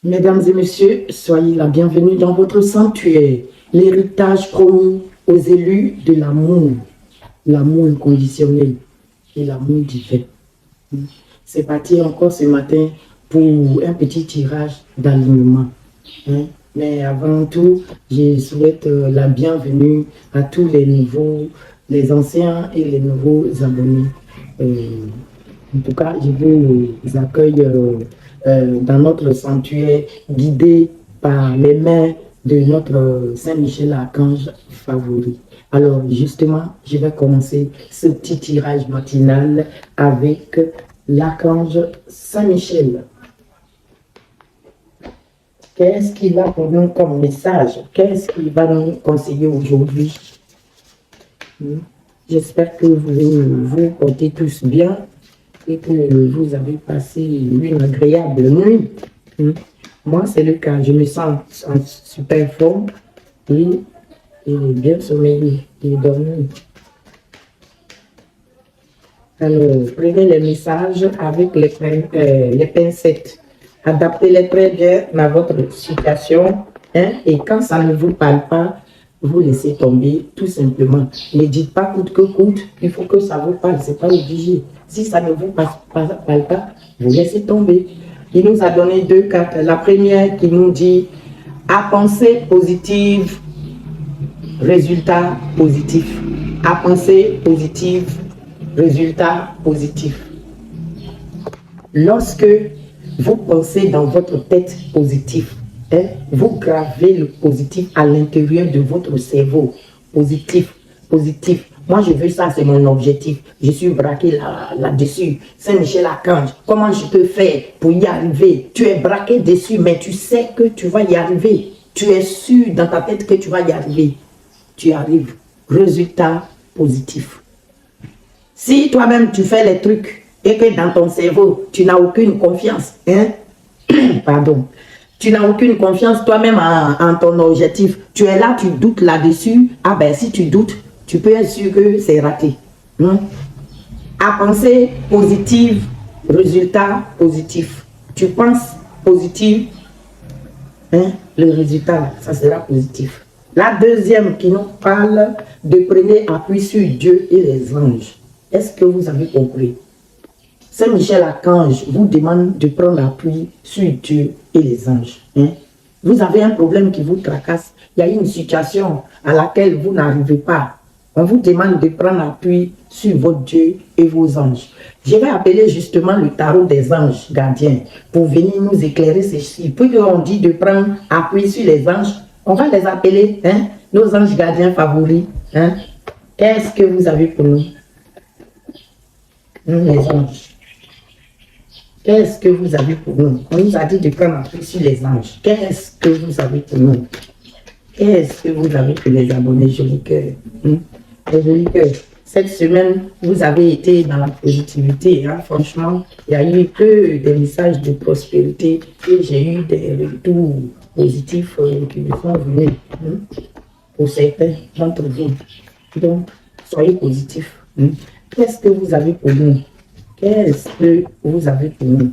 Mesdames et messieurs, soyez la bienvenue dans votre sanctuaire, l'héritage promis aux élus de l'amour inconditionnel et l'amour divin. C'est parti encore ce matin pour un petit tirage d'alignement. Mais avant tout, je souhaite la bienvenue à tous les nouveaux, les anciens et les nouveaux abonnés. En tout cas, je vous accueille dans notre sanctuaire, guidé par les mains de notre Saint-Michel Archange favori. Alors, justement, je vais commencer ce petit tirage matinal avec l'Archange Saint-Michel. Qu'est-ce qu'il a pour nous comme message? Qu'est-ce qu'il va nous conseiller aujourd'hui? J'espère que vous vous portez tous bien et que vous avez passé une agréable nuit. Moi, c'est le cas. Je me sens en super forme et bien sommeillé et dormi. Alors, prenez les messages avec les pincettes. Adaptez-les très bien à votre situation. Et quand ça ne vous parle pas, vous laissez tomber tout simplement. Ne dites pas coûte que coûte, il faut que ça vous parle, c'est pas obligé. Si ça ne vous parle pas, vous laissez tomber. Il nous a donné deux cartes. La première qui nous dit à pensée positive, résultat positif. À pensée positive, résultat positif. Lorsque vous pensez dans votre tête positif, vous gravez le positif à l'intérieur de votre cerveau. Positif, positif. Moi, je veux ça, c'est mon objectif. Je suis braqué là-dessus. Saint-Michel Archange, comment je peux faire pour y arriver? Tu es braqué dessus, mais tu sais que tu vas y arriver. Tu es sûr dans ta tête que tu vas y arriver. Tu arrives. Résultat positif. Si toi-même, tu fais les trucs et que dans ton cerveau, tu n'as aucune confiance, pardon, tu n'as aucune confiance toi-même en ton objectif, tu es là, tu doutes là-dessus, ah ben si tu doutes, tu peux être sûr que c'est raté. À penser positive, résultat positif. Tu penses positif, le résultat, ça sera positif. La deuxième qui nous parle de prenez appui sur Dieu et les anges. Est-ce que vous avez compris? Saint-Michel Archange vous demande de prendre appui sur Dieu et les anges. Vous avez un problème qui vous tracasse. Il y a une situation à laquelle vous n'arrivez pas. On vous demande de prendre appui sur votre Dieu et vos anges. Je vais appeler justement le tarot des anges gardiens pour venir nous éclairer ceci. Puis on dit de prendre appui sur les anges, on va les appeler nos anges gardiens favoris. Qu'est-ce que vous avez pour nous? Les anges. Qu'est-ce que vous avez pour nous? On nous a dit de prendre appui sur les anges. Qu'est-ce que vous avez pour nous? Qu'est-ce que vous avez pour les abonnés joli cœur? Joli cœur. Cette semaine, vous avez été dans la positivité. Franchement, il n'y a eu que des messages de prospérité et j'ai eu des retours positifs qui me sont venus pour certains d'entre vous. Donc, soyez positifs. Qu'est-ce que vous avez pour nous? Qu'est-ce que vous avez pour nous?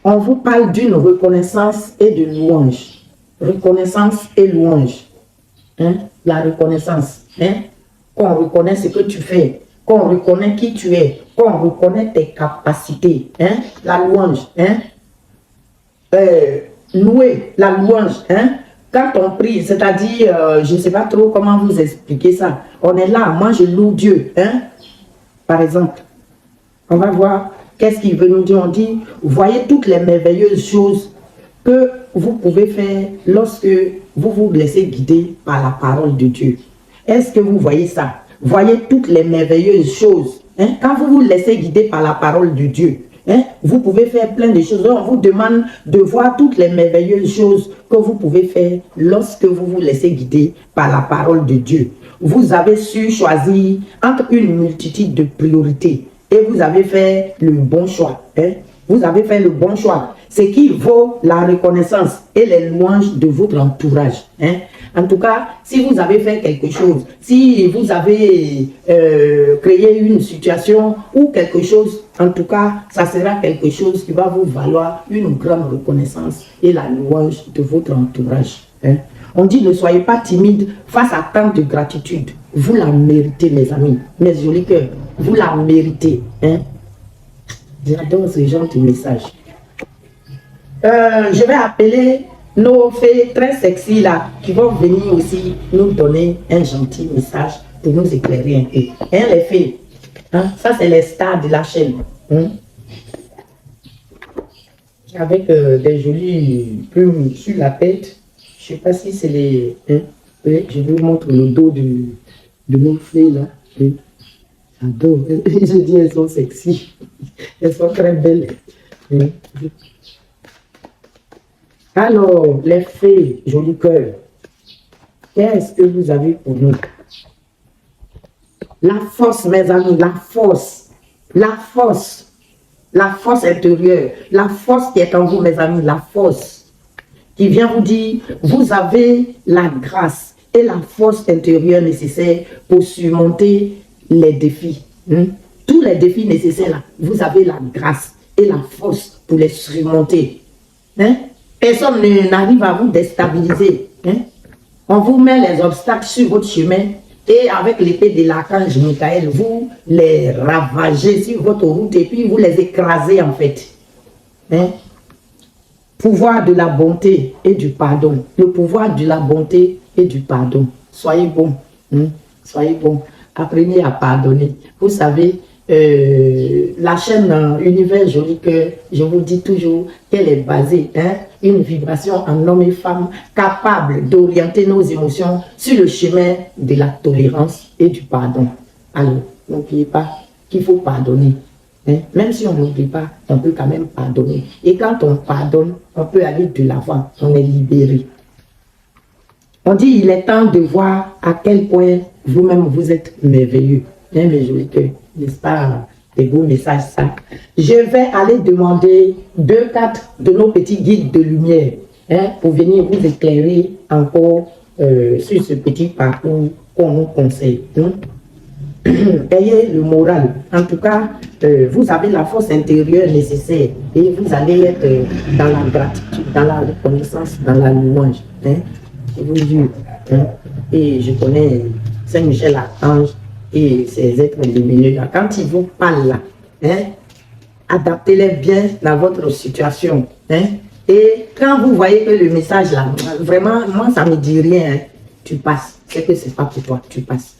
On vous parle d'une reconnaissance et de louange. Reconnaissance et louange. La reconnaissance. Qu'on reconnaît ce que tu fais. Qu'on reconnaît qui tu es. Qu'on reconnaît tes capacités. La louange. Louer, la louange. Quand on prie, c'est-à-dire, je ne sais pas trop comment vous expliquer ça. On est là, moi je loue Dieu. Par exemple, on va voir qu'est-ce qu'il veut nous dire. On dit, voyez toutes les merveilleuses choses que vous pouvez faire lorsque vous vous laissez guider par la parole de Dieu. Est-ce que vous voyez ça? Voyez toutes les merveilleuses choses. Quand vous vous laissez guider par la parole de Dieu, vous pouvez faire plein de choses. On vous demande de voir toutes les merveilleuses choses que vous pouvez faire lorsque vous vous laissez guider par la parole de Dieu. Vous avez su choisir entre une multitude de priorités et vous avez fait le bon choix. Vous avez fait le bon choix. ce qui vaut la reconnaissance et les louanges de votre entourage. Hein. En tout cas, si vous avez fait quelque chose, si vous avez créé une situation ou quelque chose, en tout cas, ça sera quelque chose qui va vous valoir une grande reconnaissance et la louange de votre entourage. Hein. On dit ne soyez pas timide face à tant de gratitude. Vous la méritez, mes amis, mes jolis cœurs. Vous la méritez. Hein. J'adore ce genre de message. Je vais appeler nos fées très sexy là, qui vont venir aussi nous donner un gentil message pour nous éclairer un peu. Hein, les fées, hein, ça c'est les stars de la chaîne. Hein? Avec des jolies plumes sur la tête. Je ne sais pas si c'est les... Hein? Je vous montre le dos de nos fées là. Hein? J'adore. Je dis elles sont sexy. Elles sont très belles. Hein? Alors, les fées, joli cœur, qu'est-ce que vous avez pour nous? La force, mes amis, la force intérieure, la force qui est en vous, mes amis, la force qui vient vous dire, vous avez la grâce et la force intérieure nécessaire pour surmonter les défis. Hein? Tous les défis nécessaires, là, vous avez la grâce et la force pour les surmonter. Hein? Personne n'arrive à vous déstabiliser. Hein? On vous met les obstacles sur votre chemin et avec l'épée de l'archange Michael, vous les ravagez sur votre route et puis vous les écrasez en fait. Hein? Pouvoir de la bonté et du pardon. Le pouvoir de la bonté et du pardon. Soyez bons. Hein? Soyez bons. Apprenez à pardonner. Vous savez, la chaîne Univers Joli Cœur, je vous dis toujours qu'elle est basée, hein, une vibration en homme et femme capable d'orienter nos émotions sur le chemin de la tolérance et du pardon. Alors, n'oubliez pas qu'il faut pardonner. Hein. Même si on n'oublie pas, on peut quand même pardonner. Et quand on pardonne, on peut aller de l'avant, on est libéré. On dit il est temps de voir à quel point vous-même vous êtes merveilleux. Hein, mes jolis cœurs. N'est-ce pas, des beaux messages ça. Je vais aller demander 2-4 de nos petits guides de lumière, hein, pour venir vous éclairer encore sur ce petit parcours qu'on nous conseille. Hein. Ayez le moral. En tout cas, vous avez la force intérieure nécessaire et vous allez être dans la gratitude, dans la reconnaissance, dans la louange. Hein. Je vous jure. Hein. Et je connais Saint-Michel Archange et ces êtres lumineux là, quand ils vous parlent là, hein, adaptez-les bien dans votre situation. Hein, et quand vous voyez que le message là, vraiment, moi ça me dit rien, hein, tu passes. C'est que c'est pas pour toi, tu passes.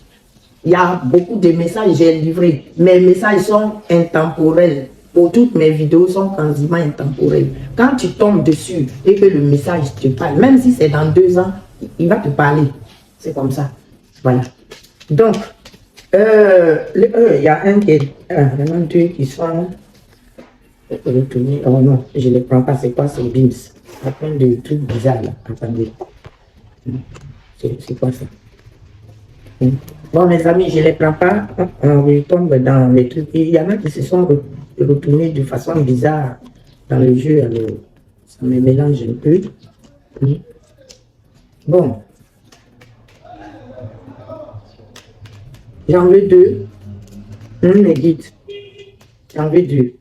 Il y a beaucoup de messages j'ai livrés. Mes messages sont intemporels. Pour toutes mes vidéos sont quasiment intemporelles. Quand tu tombes dessus et que le message te parle, même si c'est dans 2 ans, il va te parler. C'est comme ça. Voilà. Donc, il y a un qui est, vraiment 2 qui sont retournés. Oh non, je ne les prends pas, c'est quoi, c'est BIMS. Il y a plein de trucs bizarres là. Attendez. C'est quoi ça? Bon, mes amis, je ne les prends pas. On retombe dans les trucs. Il y en a qui se sont retournés de façon bizarre dans le jeu. Alors, ça me mélange un peu. Bon. J'en veux 2. Mes guides. J'en veux 2.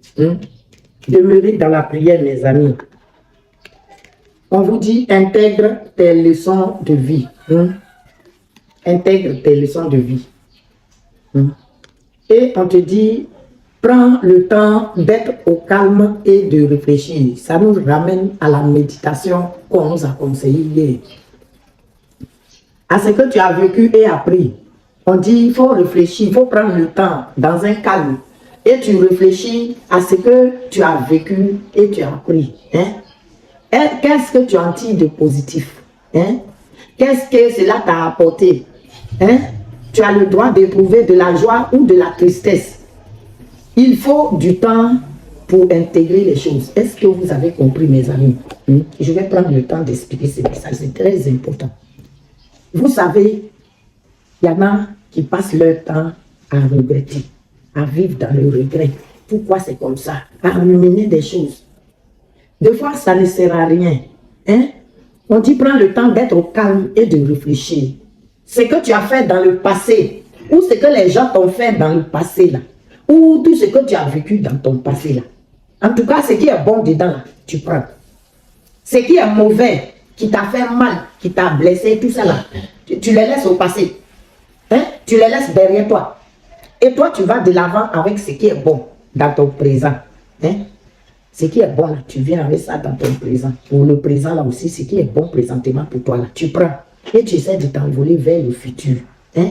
Demeurez dans la prière, mes amis. On vous dit, intègre tes leçons de vie. Intègre tes leçons de vie. Et on te dit, prends le temps d'être au calme et de réfléchir. Ça nous ramène à la méditation qu'on nous a conseillé hier. À ce que tu as vécu et appris. On dit, il faut réfléchir, il faut prendre le temps dans un calme. Et tu réfléchis à ce que tu as vécu et tu as appris. Hein? Qu'est-ce que tu en tires de positif? Hein? Qu'est-ce que cela t'a apporté? Hein? Tu as le droit d'éprouver de la joie ou de la tristesse. Il faut du temps pour intégrer les choses. Est-ce que vous avez compris, mes amis? Je vais prendre le temps d'expliquer ce message, c'est très important. Vous savez, il y en a qui passent leur temps à regretter, à vivre dans le regret. Pourquoi c'est comme ça? À ruminer des choses. Des fois, ça ne sert à rien. Hein? On dit prends le temps d'être au calme et de réfléchir. Ce que tu as fait dans le passé, ou ce que les gens t'ont fait dans le passé, là, ou tout ce que tu as vécu dans ton passé, là. En tout cas, ce qui est bon dedans, là, tu prends. Ce qui est mauvais, qui t'a fait mal, qui t'a blessé, tout ça, là, tu les laisses au passé. Hein? Tu les laisses derrière toi. Et toi, tu vas de l'avant avec ce qui est bon dans ton présent. Hein? Ce qui est bon, là, tu viens avec ça dans ton présent. Pour le présent, là aussi, ce qui est bon présentement pour toi, là, tu prends. Et tu essaies de t'envoler vers le futur. Hein?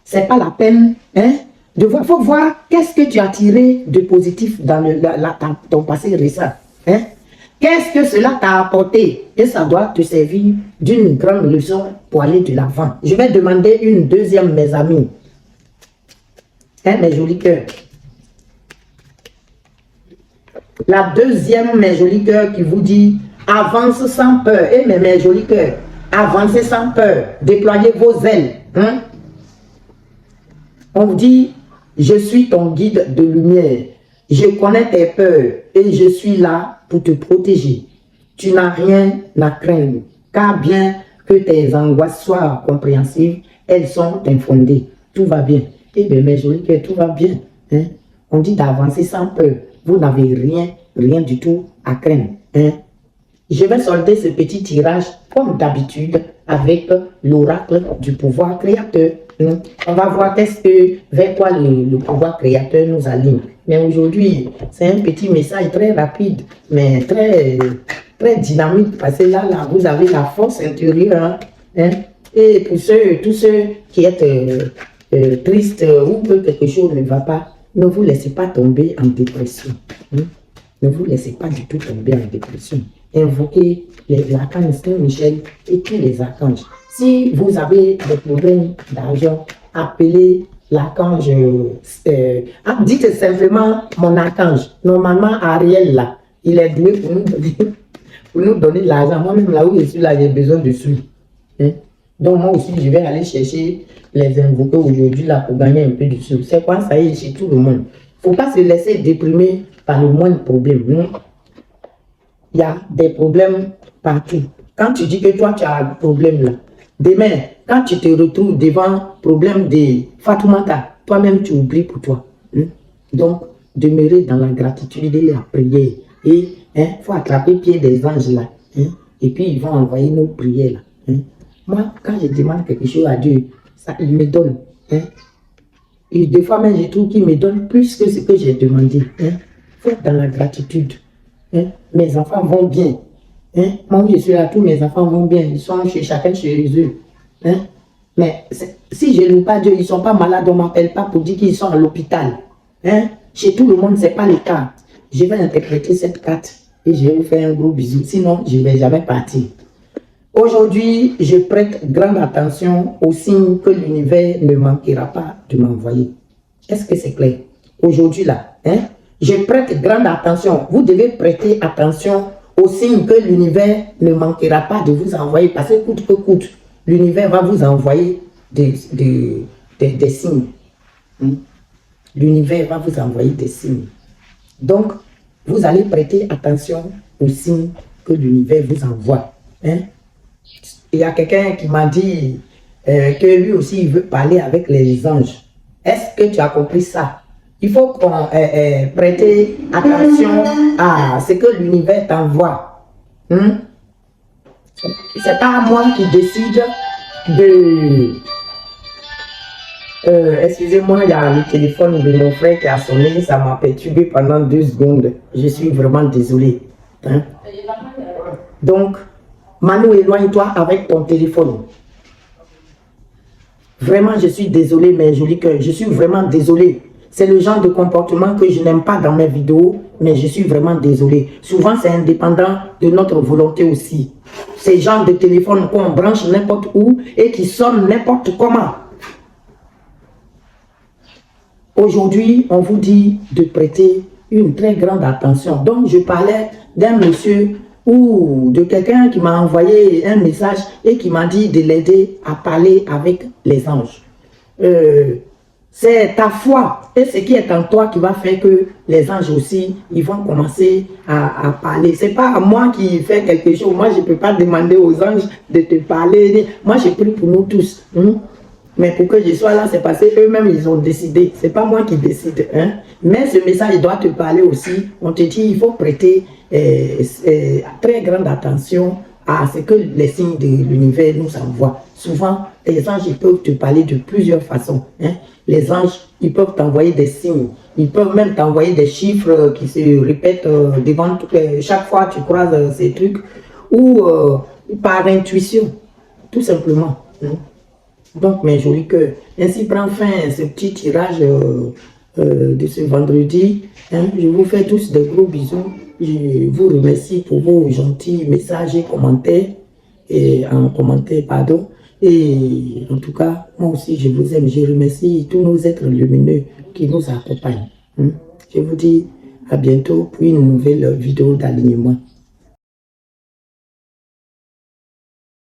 C'est pas la peine. Hein? Il faut voir qu'est-ce que tu as tiré de positif dans ton passé récent. Hein? Qu'est-ce que cela t'a apporté? Et ça doit te servir d'une grande leçon pour aller de l'avant. Je vais demander une deuxième, mes amis. Hein, mes jolis cœurs. La deuxième, mes jolis cœurs, qui vous dit avance sans peur. Et mes jolis cœurs, avancez sans peur. Déployez vos ailes. Hein? On vous dit, je suis ton guide de lumière. Je connais tes peurs et je suis là pour te protéger. Tu n'as rien à craindre, car bien que tes angoisses soient compréhensives, elles sont infondées. Tout va bien. Eh bien, mes jolis cœurs, tout va bien. Hein? On dit d'avancer sans peur. Vous n'avez rien du tout à craindre. Hein? Je vais solder ce petit tirage, comme d'habitude, avec l'oracle du pouvoir créateur. Hein? On va voir vers quoi le pouvoir créateur nous aligne. Mais aujourd'hui, c'est un petit message très rapide, mais très dynamique, parce que là, vous avez la force intérieure. Hein? Et pour tous ceux qui êtes tristes ou que quelque chose ne va pas, ne vous laissez pas tomber en dépression. Hein? Ne vous laissez pas du tout tomber en dépression. Invoquez l'archange Saint-Michel et tous les archanges. Si vous avez des problèmes d'argent, appelez l'archange. Dites simplement mon archange. Normalement, Ariel, là, il est doué pour nous donner de l'argent. Moi-même, là où je suis, là, j'ai besoin de sous. Hein? Donc, moi aussi, je vais aller chercher les invoquer aujourd'hui là pour gagner un peu de sous. C'est quoi ça y est chez tout le monde. Il ne faut pas se laisser déprimer par le moindre problème. Non? Il y a des problèmes partout. Quand tu dis que toi, tu as un problème là, demain, quand tu te retrouves devant le problème de Fatoumata, toi-même, tu oublies pour toi. Hein? Donc, demeurer dans la gratitude et la prière. Et il faut attraper le pied des anges là. Hein? Et puis, ils vont envoyer nos prières là. Hein? Moi, quand je demande quelque chose à Dieu, ça, il me donne. Hein? Et des fois même, je trouve qu'il me donne plus que ce que j'ai demandé. Il faut être dans la gratitude. Hein? Mes enfants vont bien. Hein? Moi, je suis là, tous mes enfants vont bien. Ils sont chacun chez eux. Hein? Mais si je ne loue pas Dieu, ils ne sont pas malades, on ne m'appelle pas pour dire qu'ils sont à l'hôpital. Hein? Chez tout le monde, ce n'est pas le cas. Je vais interpréter cette carte et je vais vous faire un gros bisou. Sinon, je ne vais jamais partir. Aujourd'hui, je prête grande attention aux signes que l'univers ne manquera pas de m'envoyer. Est-ce que c'est clair? Aujourd'hui, là, hein? Je prête grande attention. Vous devez prêter attention aux signes que l'univers ne manquera pas de vous envoyer. Parce que coûte que coûte, l'univers va vous envoyer des signes. L'univers va vous envoyer des signes. Donc, vous allez prêter attention aux signes que l'univers vous envoie. Hein? Il y a quelqu'un qui m'a dit que lui aussi, il veut parler avec les anges. Est-ce que tu as compris ça? Il faut qu'on prêter attention à ce que l'univers t'envoie. C'est pas moi qui décide de... excusez-moi, il y a le téléphone de mon frère qui a sonné, ça m'a perturbé pendant 2 secondes. Je suis vraiment désolé. Hein? Donc, Manu, éloigne-toi avec ton téléphone. Vraiment, je suis désolé, mes jolis cœurs. Je suis vraiment désolé. C'est le genre de comportement que je n'aime pas dans mes vidéos, mais je suis vraiment désolé. Souvent, c'est indépendant de notre volonté aussi. Ces genres de téléphone qu'on branche n'importe où et qui sonnent n'importe comment. Aujourd'hui, on vous dit de prêter une très grande attention. Donc, je parlais d'un monsieur ou de quelqu'un qui m'a envoyé un message et qui m'a dit de l'aider à parler avec les anges. C'est ta foi et ce qui est en toi qui va faire que les anges aussi, ils vont commencer à parler. C'est pas à moi qui fais quelque chose. Moi, je ne peux pas demander aux anges de te parler. Moi, j'ai pris pour nous tous. Mais pour que je sois là, c'est parce qu'eux-mêmes, ils ont décidé. C'est pas moi qui décide. Mais ce message, il doit te parler aussi. On te dit, il faut prêter très grande attention à ce que les signes de l'univers nous envoient. Souvent, les anges, ils peuvent te parler de plusieurs façons. Les anges, ils peuvent t'envoyer des signes. Ils peuvent même t'envoyer des chiffres qui se répètent devant chaque fois que tu croises ces trucs. Ou par intuition, tout simplement. Donc, mes jolis cœurs, ainsi prend fin ce petit tirage de ce vendredi. Je vous fais tous de gros bisous. Je vous remercie pour vos gentils messages et commentaires. Et en tout cas, moi aussi, je vous aime. Je remercie tous nos êtres lumineux qui nous accompagnent. Je vous dis à bientôt pour une nouvelle vidéo d'alignement.